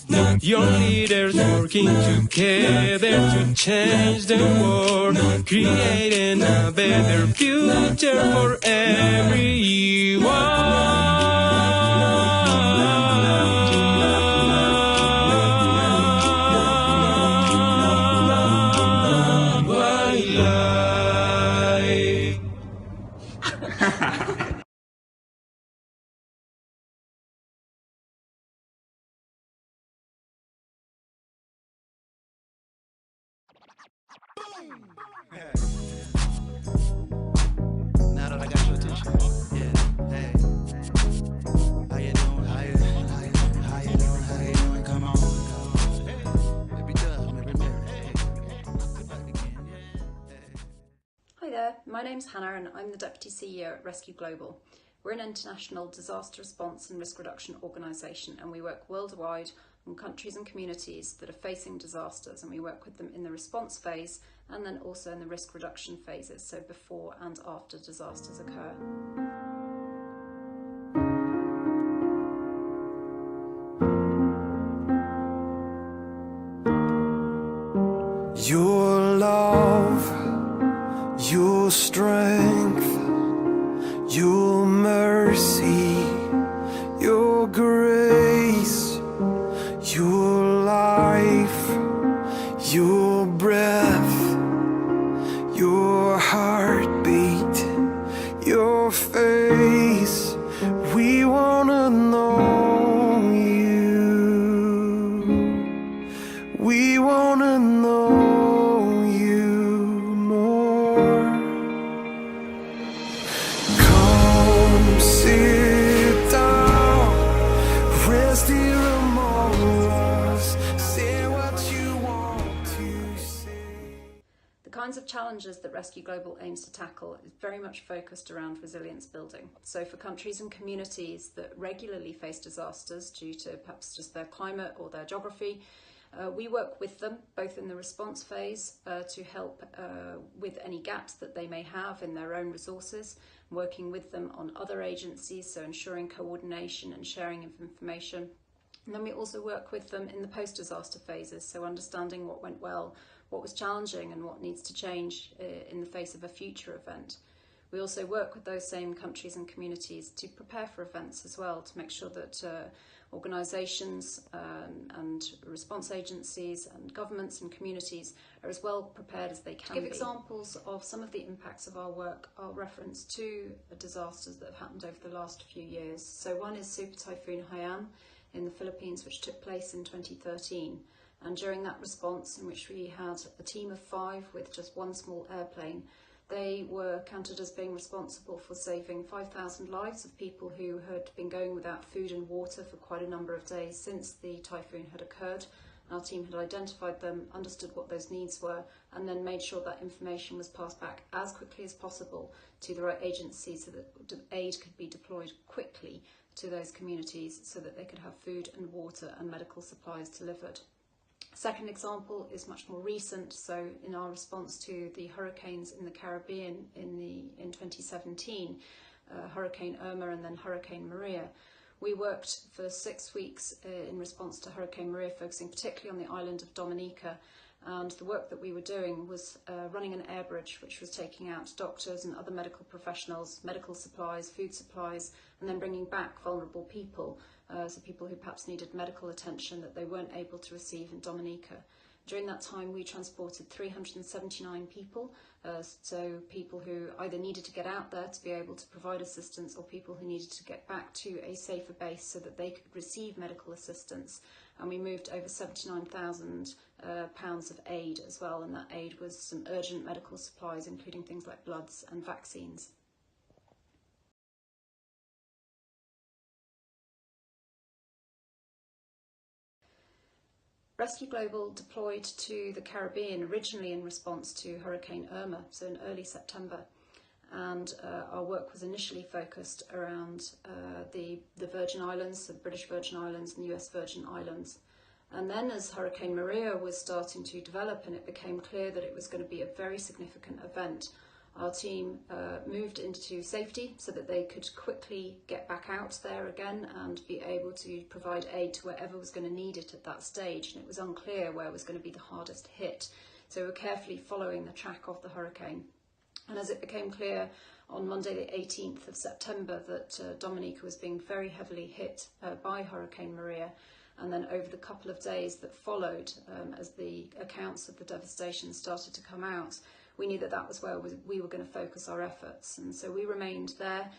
Young leaders working together to change the world, creating a better future for everyone. Now that I got your attention, yeah, hey, how you doing? How you doing? How you doing? How you doing? Come on, hey, maybe done, maybe married, hey, back again, hey. Hi there, my name's Hannah and I'm the Deputy CEO at Rescue Global. We're an international disaster response and risk reduction organisation, and we work worldwide on countries and communities that are facing disasters, and we work with them in the response phase and then also in the risk reduction phases, so before and after disasters occur. Your love, your strength, your mercy, your grace, your life, your breath, your heartbeat, your face. We wanna know you. We wanna know you more. Come sit down, rest here among us. Say what you want to say. The kinds of challenges that Rescue Global aims to tackle is very much focused around resilience building. So for countries and communities that regularly face disasters due to perhaps just their climate or their geography, we work with them both in the response phase to help with any gaps that they may have in their own resources, working with them on other agencies, so ensuring coordination and sharing of information. And then we also work with them in the post-disaster phases, so understanding what went well, what was challenging and what needs to change in the face of a future event. We also work with those same countries and communities to prepare for events as well, to make sure that organisations and response agencies and governments and communities are as well prepared as they can be. To give examples of some of the impacts of our work, I'll reference two disasters that have happened over the last few years. So one is Super Typhoon Haiyan in the Philippines, which took place in 2013. And during that response, in which we had a team of 5 with just one small airplane, they were counted as being responsible for saving 5,000 lives of people who had been going without food and water for quite a number of days since the typhoon had occurred. Our team had identified them, understood what those needs were, and then made sure that information was passed back as quickly as possible to the right agencies so that aid could be deployed quickly to those communities so that they could have food and water and medical supplies delivered. Second example is much more recent. So in our response to the hurricanes in the Caribbean in 2017, Hurricane Irma and then Hurricane Maria, we worked for 6 weeks in response to Hurricane Maria, focusing particularly on the island of Dominica. And the work that we were doing was running an air bridge which was taking out doctors and other medical professionals, medical supplies, food supplies, and then bringing back vulnerable people, so people who perhaps needed medical attention that they weren't able to receive in Dominica. During that time we transported 379 people, so people who either needed to get out there to be able to provide assistance or people who needed to get back to a safer base so that they could receive medical assistance. And we moved over £79,000 of aid as well, and that aid was some urgent medical supplies including things like bloods and vaccines. Rescue Global deployed to the Caribbean originally in response to Hurricane Irma, so in early September, and our work was initially focused around the Virgin Islands, so the British Virgin Islands and the US Virgin Islands. And then as Hurricane Maria was starting to develop and it became clear that it was going to be a very significant event, our team moved into safety so that they could quickly get back out there again and be able to provide aid to wherever was going to need it at that stage. And it was unclear where was going to be the hardest hit. So we're carefully following the track of the hurricane. And as it became clear on Monday the 18th of September that Dominica was being very heavily hit by Hurricane Maria, and then over the couple of days that followed, as the accounts of the devastation started to come out, we knew that that was where we were going to focus our efforts. And so we remained there,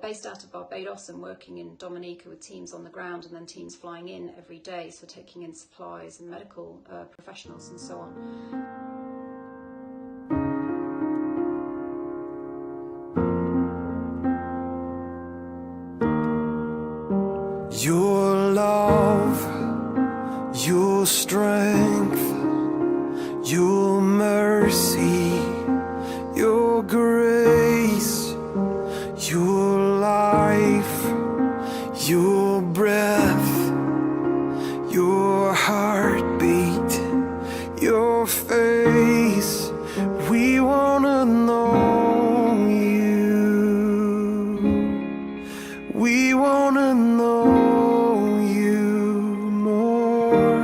based out of Barbados and working in Dominica with teams on the ground and then teams flying in every day, so taking in supplies and medical professionals and so on. Your love, your strength, your mercy, your grace, your life, your breath, your heartbeat, your face. We wanna know you. We wanna know you more.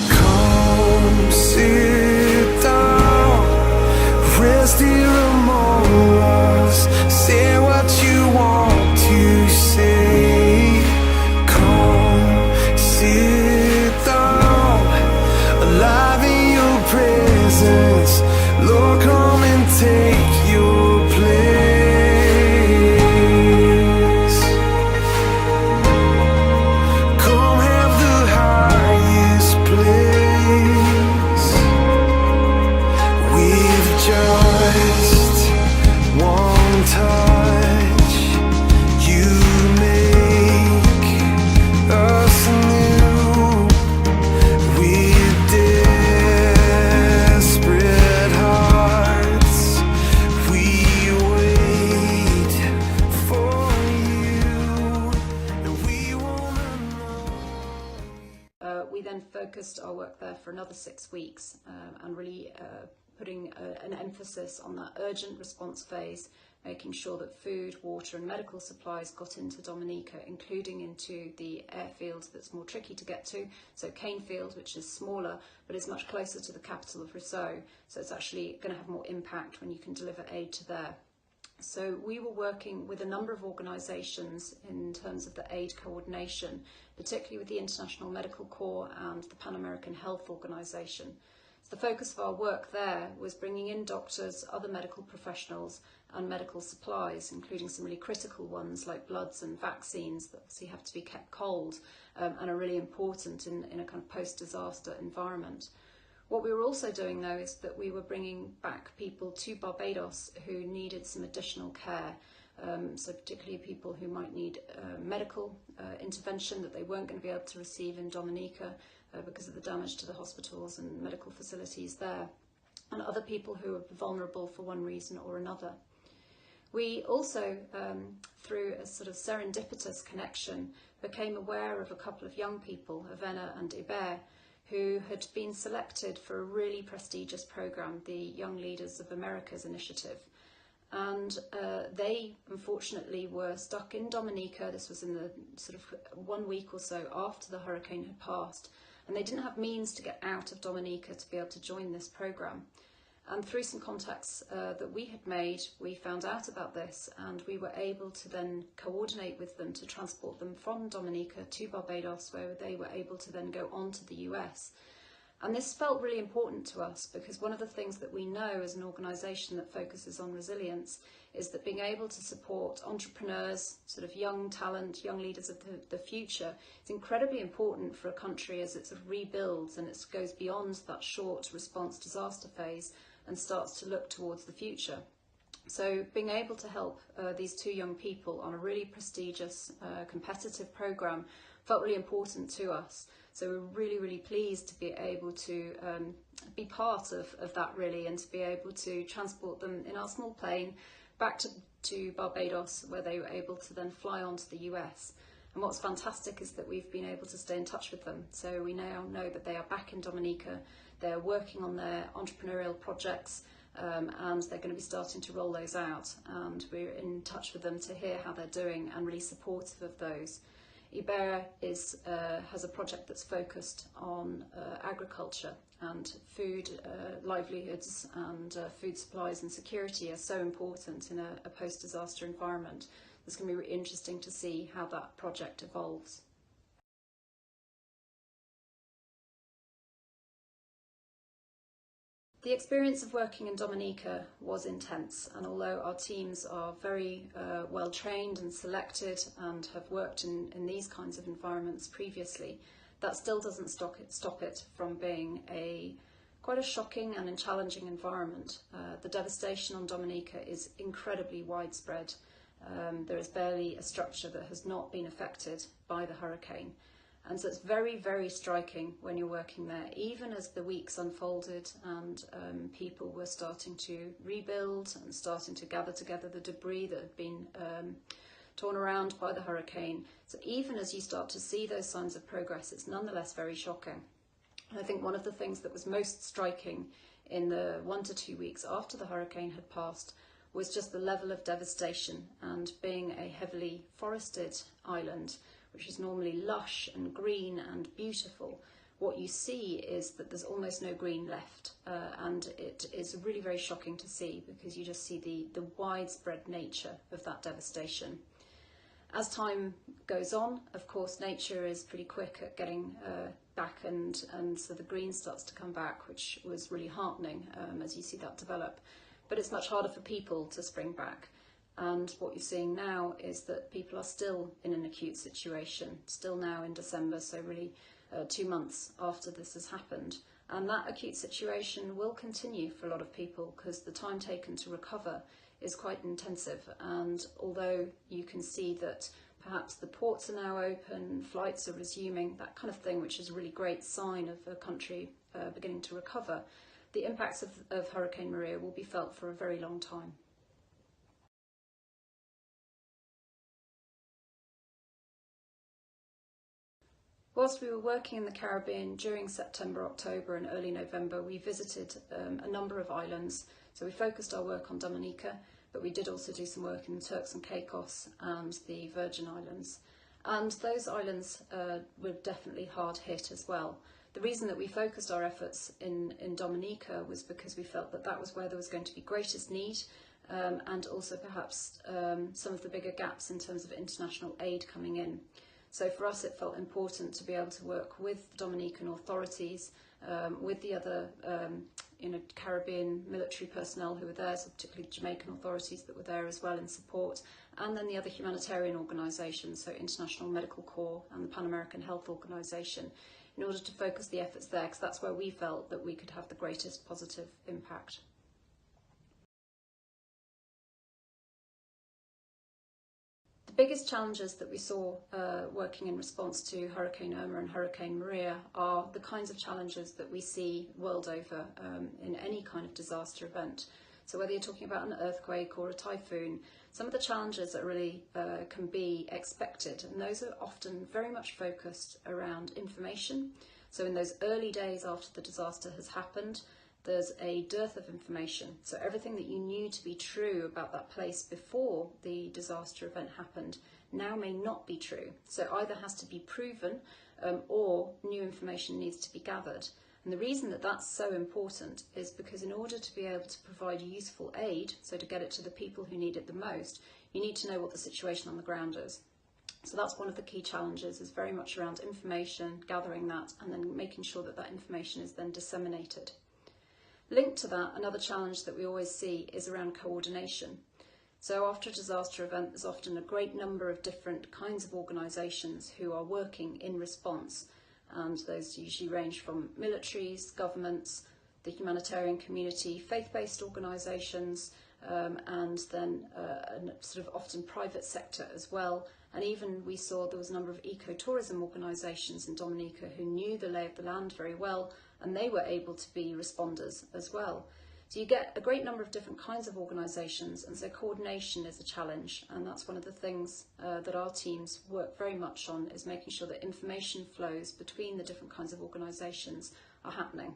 Come sit down, rest here among us. Say what you want to say. Come sit down, alive in your presence. Lord, come and take your place. Come have the highest place. With just one touch, you make us new. With desperate hearts, we wait for you, and we wanna know. We then focused our work there for another 6 weeks and really putting an emphasis on that urgent response phase, making sure that food, water and medical supplies got into Dominica, including into the airfield that's more tricky to get to, so Canefield, which is smaller but is much closer to the capital of Roseau, so it's actually going to have more impact when you can deliver aid to there. So we were working with a number of organisations in terms of the aid coordination, particularly with the International Medical Corps and the Pan American Health Organisation. So the focus of our work there was bringing in doctors, other medical professionals and medical supplies, including some really critical ones like bloods and vaccines that obviously have to be kept cold and are really important in a kind of post-disaster environment. What we were also doing though is that we were bringing back people to Barbados who needed some additional care, so particularly people who might need medical intervention that they weren't going to be able to receive in Dominica because of the damage to the hospitals and medical facilities there, and other people who are vulnerable for one reason or another. We also, through a sort of serendipitous connection, became aware of a couple of young people, Avena and Iber, who had been selected for a really prestigious programme, the Young Leaders of America's initiative. And they, unfortunately, were stuck in Dominica. This was in the sort of 1 week or so after the hurricane had passed. And they didn't have means to get out of Dominica to be able to join this programme. And through some contacts that we had made, we found out about this, and we were able to then coordinate with them to transport them from Dominica to Barbados, where they were able to then go on to the US. And this felt really important to us because one of the things that we know as an organisation that focuses on resilience is that being able to support entrepreneurs, sort of young talent, young leaders of the future, is incredibly important for a country as it sort of rebuilds and it goes beyond that short response disaster phase and starts to look towards the future. So being able to help these two young people on a really prestigious, competitive programme felt really important to us. So we're really, really pleased to be able to be part of that really, and to be able to transport them in our small plane back to Barbados, where they were able to then fly on to the US. And what's fantastic is that we've been able to stay in touch with them. So we now know that they are back in Dominica, they're working on their entrepreneurial projects, and they're going to be starting to roll those out, and we're in touch with them to hear how they're doing and really supportive of those. IBERA has a project that's focused on agriculture, and food, livelihoods and food supplies and security are so important in a post-disaster environment. It's going to be really interesting to see how that project evolves. The experience of working in Dominica was intense, and although our teams are very well trained and selected and have worked in these kinds of environments previously, that still doesn't stop it from being quite a shocking and challenging environment. The devastation on Dominica is incredibly widespread. There is barely a structure that has not been affected by the hurricane. And so it's very, very striking when you're working there, even as the weeks unfolded and people were starting to rebuild and starting to gather together the debris that had been torn around by the hurricane. So even as you start to see those signs of progress, it's nonetheless very shocking. And I think one of the things that was most striking in the 1 to 2 weeks after the hurricane had passed was just the level of devastation, and being a heavily forested island, which is normally lush and green and beautiful, what you see is that there's almost no green left, and it is really very shocking to see, because you just see the widespread nature of that devastation. As time goes on, of course, nature is pretty quick at getting back, and so the green starts to come back, which was really heartening as you see that develop. But it's much harder for people to spring back. And what you're seeing now is that people are still in an acute situation, still now in December, so really 2 months after this has happened. And that acute situation will continue for a lot of people, because the time taken to recover is quite intensive. And although you can see that perhaps the ports are now open, flights are resuming, that kind of thing, which is a really great sign of a country beginning to recover, the impacts of Hurricane Maria will be felt for a very long time. Whilst we were working in the Caribbean during September, October and early November, we visited a number of islands. So we focused our work on Dominica, but we did also do some work in Turks and Caicos and the Virgin Islands. And those islands were definitely hard hit as well. The reason that we focused our efforts in Dominica was because we felt that that was where there was going to be greatest need, and also perhaps some of the bigger gaps in terms of international aid coming in. So for us, it felt important to be able to work with the Dominican authorities, with the other Caribbean military personnel who were there, so particularly Jamaican authorities that were there as well in support, and then the other humanitarian organisations, so International Medical Corps and the Pan American Health Organization, in order to focus the efforts there, because that's where we felt that we could have the greatest positive impact. The biggest challenges that we saw working in response to Hurricane Irma and Hurricane Maria are the kinds of challenges that we see world over in any kind of disaster event. So whether you're talking about an earthquake or a typhoon, some of the challenges that really can be expected, and those are often very much focused around information. So in those early days after the disaster has happened, there's a dearth of information. So everything that you knew to be true about that place before the disaster event happened now may not be true. So either has to be proven or new information needs to be gathered. And the reason that that's so important is because in order to be able to provide useful aid, so to get it to the people who need it the most, you need to know what the situation on the ground is. So that's one of the key challenges, is very much around information, gathering that, and then making sure that that information is then disseminated. Linked to that, another challenge that we always see is around coordination. So after a disaster event, there's often a great number of different kinds of organisations who are working in response. And those usually range from militaries, governments, the humanitarian community, faith-based organisations, and then sort of often private sector as well. And even we saw there was a number of ecotourism organisations in Dominica who knew the lay of the land very well, and they were able to be responders as well. So you get a great number of different kinds of organisations, and so coordination is a challenge, and that's one of the things that our teams work very much on, is making sure that information flows between the different kinds of organisations are happening.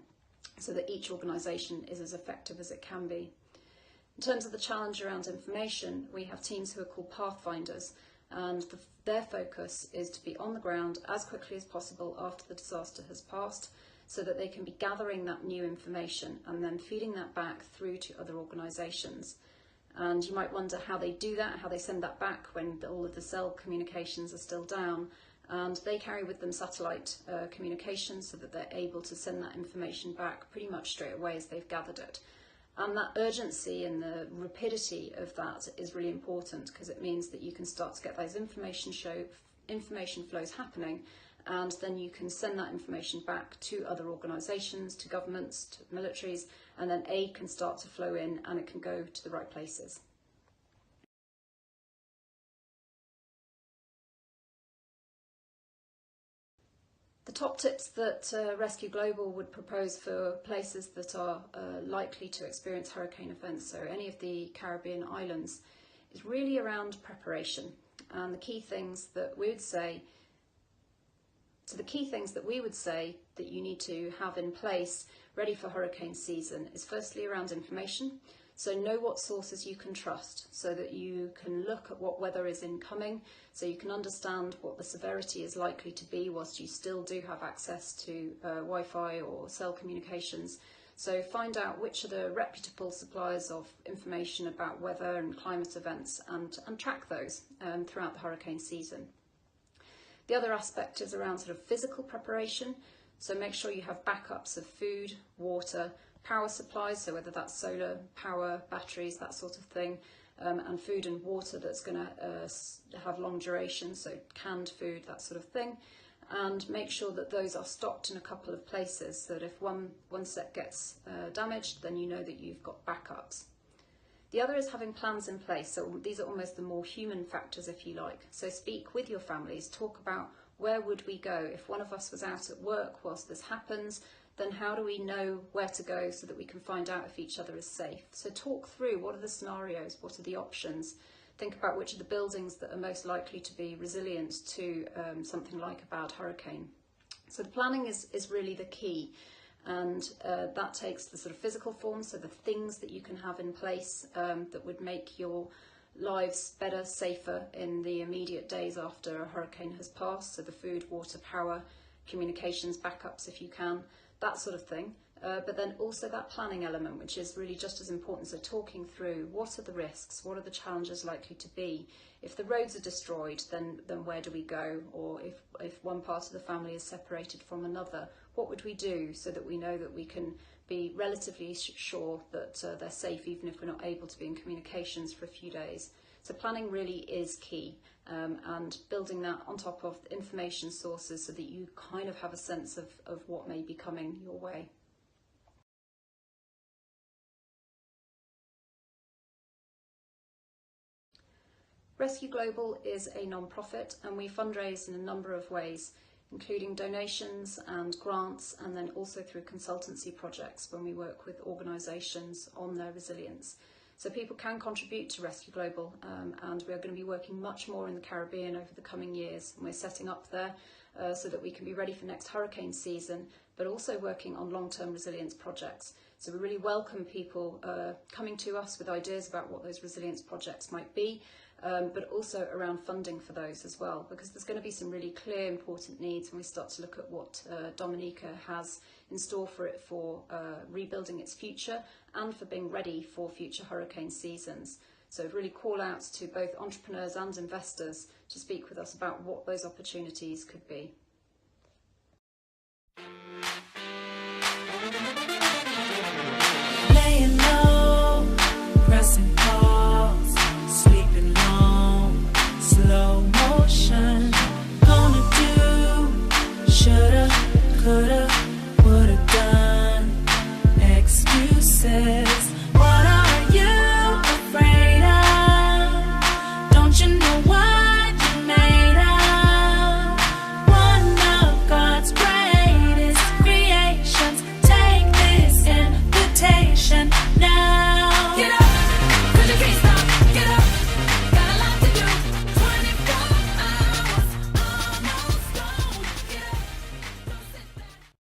so that each organisation is as effective as it can be. In terms of the challenge around information, we have teams who are called pathfinders, and their focus is to be on the ground as quickly as possible after the disaster has passed, so that they can be gathering that new information and then feeding that back through to other organisations. And you might wonder how they do that, how they send that back when all of the cell communications are still down. And they carry with them satellite communications so that they're able to send that information back pretty much straight away as they've gathered it. And that urgency and the rapidity of that is really important, because it means that you can start to get those information flows happening, and then you can send that information back to other organisations, to governments, to militaries, and then aid can start to flow in and it can go to the right places. The top tips that Rescue Global would propose for places that are likely to experience hurricane events, so any of the Caribbean islands, is really around preparation. And the key things that we would say that you need to have in place ready for hurricane season is firstly around information. So know what sources you can trust, so that you can look at what weather is incoming, so you can understand what the severity is likely to be whilst you still do have access to Wi-Fi or cell communications. So find out which are the reputable suppliers of information about weather and climate events, and track those throughout the hurricane season. The other aspect is around sort of physical preparation. So make sure you have backups of food, water, power supplies, so whether that's solar power, batteries, that sort of thing, and food and water that's going to have long duration, so canned food, that sort of thing. And make sure that those are stocked in a couple of places, so that if one set gets damaged, then you know that you've got backups. The other is having plans in place. So these are almost the more human factors, if you like. So speak with your families, talk about where would we go if one of us was out at work whilst this happens. Then how do we know where to go so that we can find out if each other is safe? So talk through what are the scenarios, what are the options. Think about which are the buildings that are most likely to be resilient to something like a bad hurricane. So the planning is really the key. And that takes the sort of physical form, so the things that you can have in place that would make your lives better, safer in the immediate days after a hurricane has passed. So the food, water, power, communications, backups if you can, that sort of thing. But then also that planning element, which is really just as important. So talking through what are the risks, what are the challenges likely to be. If the roads are destroyed, then where do we go? Or if one part of the family is separated from another, what would we do so that we know that we can be relatively sure that they're safe, even if we're not able to be in communications for a few days. So planning really is key, and building that on top of information sources so that you kind of have a sense of what may be coming your way. Rescue Global is a non-profit, and we fundraise in a number of ways, including donations and grants, and then also through consultancy projects when we work with organisations on their resilience. So people can contribute to Rescue Global, and we are going to be working much more in the Caribbean over the coming years, and we're setting up there so that we can be ready for next hurricane season, but also working on long-term resilience projects. So we really welcome people coming to us with ideas about what those resilience projects might be, but also around funding for those as well, because there's going to be some really clear important needs when we start to look at what Dominica has in store for it for rebuilding its future and for being ready for future hurricane seasons. So really call out to both entrepreneurs and investors to speak with us about what those opportunities could be.